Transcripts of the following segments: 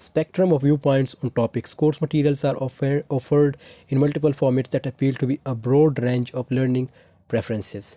spectrum of viewpoints on topics. Course materials are offered in multiple formats that appeal to be a broad range of learning preferences.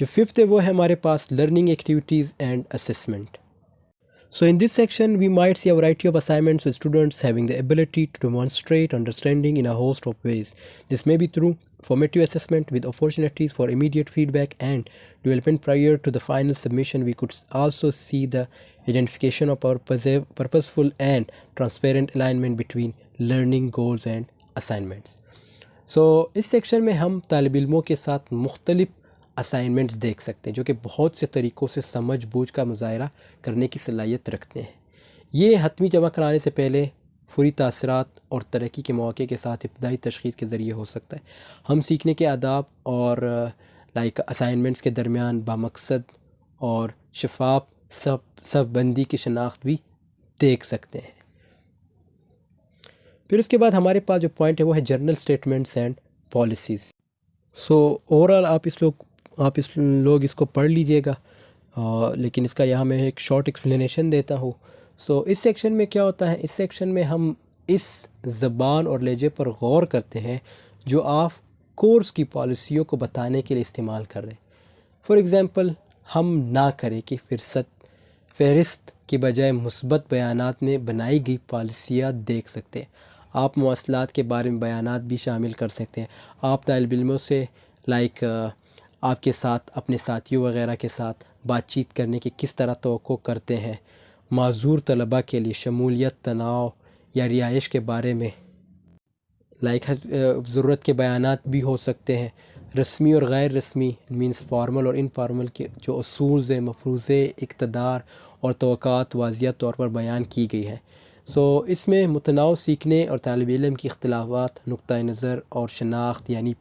جو fifth ہے وہ ہے ہمارے پاس learning activities and assessment. So in this section, we might see a variety of assignments with students having the ability to demonstrate understanding in a host of ways. This may be through formative assessment with opportunities for immediate feedback and development prior to the final submission. We could also see the identification of purposeful and transparent alignment between learning goals and assignments. So اس section میں ہم طالب علموں کے ساتھ مختلف assignments دیکھ سکتے ہیں جو کہ بہت سے طریقوں سے سمجھ بوجھ کا مظاہرہ کرنے کی صلاحیت رکھتے ہیں. یہ حتمی جمع کرانے سے پہلے فوری تاثرات اور ترقی کے مواقع کے ساتھ ابتدائی تشخیص کے ذریعے ہو سکتا ہے. ہم سیکھنے کے آداب اور اسائنمنٹس کے درمیان بامقصد اور شفاف صف بندی کی شناخت بھی دیکھ سکتے ہیں. پھر اس کے بعد ہمارے پاس جو پوائنٹ ہے وہ ہے general statements and policies. So overall آپ لوگ اس کو پڑھ لیجئے گا، لیکن اس کا یہاں میں ایک شارٹ ایکسپلینیشن دیتا ہوں. سو اس سیکشن میں کیا ہوتا ہے، اس سیکشن میں ہم اس زبان اور لہجے پر غور کرتے ہیں جو آپ کورس کی پالیسیوں کو بتانے کے لیے استعمال کر رہے ہیں. فار ایگزامپل، ہم نہ کریں کہ فہرست کی بجائے مثبت بیانات میں بنائی گئی پالیسیاں دیکھ سکتے ہیں. آپ مواصلات کے بارے میں بیانات بھی شامل کر سکتے ہیں. آپ طالب علموں سے آپ کے ساتھ اپنے ساتھیوں وغیرہ کے ساتھ بات چیت کرنے کی کس طرح توقع کرتے ہیں. معذور طلباء کے لیے شمولیت، تناؤ یا رہائش کے بارے میں ضرورت کے بیانات بھی ہو سکتے ہیں. رسمی اور غیر رسمی مینس فارمل اور انفارمل کے جو اصول، مفروضے، اقتدار اور توقعات واضح طور پر بیان کی گئی ہے. سو اس میں متنوع سیکھنے اور طالب علم کی اختلافات، نقطۂ نظر اور شناخت یعنی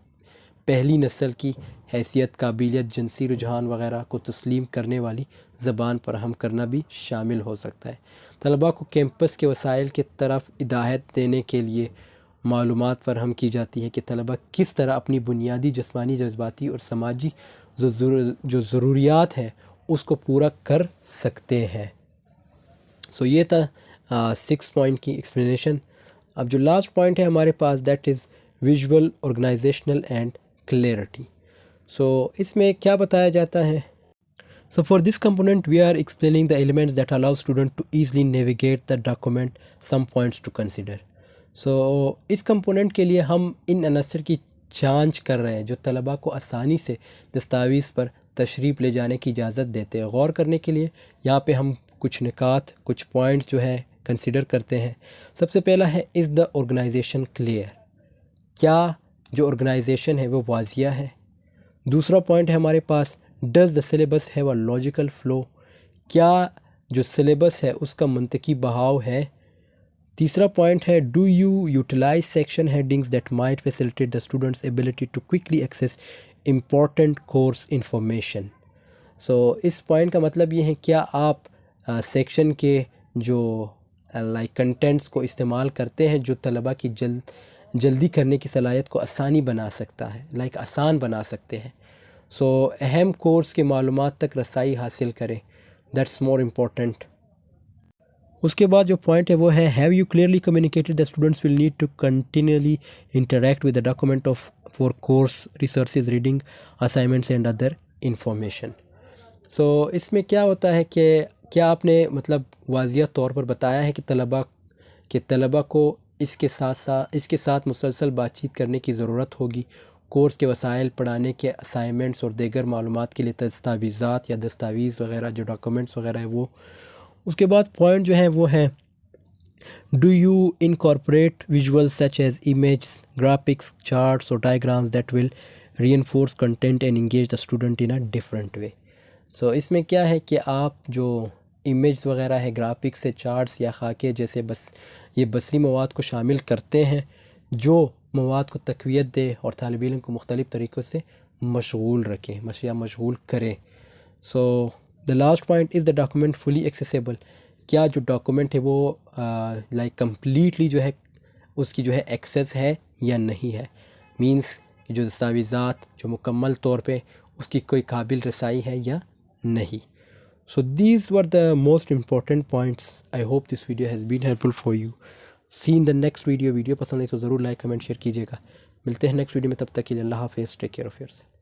پہلی نسل کی حیثیت، قابلیت، جنسی رجحان وغیرہ کو تسلیم کرنے والی زبان فراہم کرنا بھی شامل ہو سکتا ہے. طلباء کو کیمپس کے وسائل کی طرف ہدایت دینے کے لیے معلومات فراہم کی جاتی ہے کہ طلباء کس طرح اپنی بنیادی جسمانی، جذباتی اور سماجی جو ضروریات ہیں اس کو پورا کر سکتے ہیں. سو یہ تھا 6 پوائنٹ کی ایکسپلینیشن. اب جو لاسٹ پوائنٹ ہے ہمارے پاس that is visual, organizational and clarity. So اس میں کیا بتایا جاتا ہے؟ So for this component we are explaining the elements that allow student to easily navigate the document. Some points to consider. So اس کمپوننٹ کے لیے ہم ان عناصر کی جانچ کر رہے ہیں جو طلباء کو آسانی سے دستاویز پر تشریف لے جانے کی اجازت دیتے ہیں. غور کرنے کے لیے یہاں پہ ہم کچھ نکات، کچھ پوائنٹس جو ہے کنسیڈر کرتے ہیں. سب سے پہلا ہے از دا آرگنائزیشن کلیئر؟ کیا جو آرگنائزیشن ہے وہ واضح ہے؟ دوسرا پوائنٹ ہے ہمارے پاس does the syllabus have a logical flow? کیا جو سلیبس ہے اس کا منطقی بہاؤ ہے؟ تیسرا پوائنٹ ہے do you utilise section headings that might facilitate the students ability to quickly access important course information. So اس پوائنٹ کا مطلب یہ ہے کیا آپ سیکشن کے جو کنٹینٹس کو استعمال کرتے ہیں جو طلباء کی جلدی کرنے کی صلاحیت کو آسانی بنا سکتا ہے، آسان بنا سکتے ہیں. سو اہم کورس کے معلومات تک رسائی حاصل کریں، دیٹس مور امپورٹنٹ. اس کے بعد جو پوائنٹ ہے وہ ہے have you clearly communicated the students will need to continuously interact with the document of for course resources, reading, assignments and other information. So اس میں کیا ہوتا ہے کہ کیا آپ نے واضح طور پر بتایا ہے کہ طلباء کو اس کے ساتھ مسلسل بات چیت کرنے کی ضرورت ہوگی. کورس کے وسائل، پڑھانے کے اسائنمنٹس اور دیگر معلومات کے لیے دستاویزات یا دستاویز وغیرہ جو ڈاکومنٹس وغیرہ ہے وہ. اس کے بعد پوائنٹ جو ہے وہ ہے do you incorporate visuals such as images, graphics, charts اور diagrams that will reinforce content and engage the student in a different way. So اس میں کیا ہے کہ آپ جو امیجز وغیرہ ہے، گرافکس سے چارٹس یا خاکے جیسے یہ بصری مواد کو شامل کرتے ہیں جو مواد کو تقویت دے اور طالب علم کو مختلف طریقوں سے مشغول رکھیں یا مشغول کریں. So the last point is the document fully accessible? کیا جو ڈاکومنٹ ہے وہ کمپلیٹلی جو ہے اس کی جو ہے ایکسیس ہے یا نہیں ہے، مینس جو دستاویزات جو مکمل طور پہ اس کی کوئی قابل رسائی ہے یا نہیں. So these were the most important points. I hope this video has been helpful for you. See in the next video. Video پسند ہے تو ضرور لائک، کمنٹ، شیئر کیجیے گا. ملتے ہیں نیکسٹ ویڈیو میں، تب تک کے لیے اللہ حافظ. Take care of your self.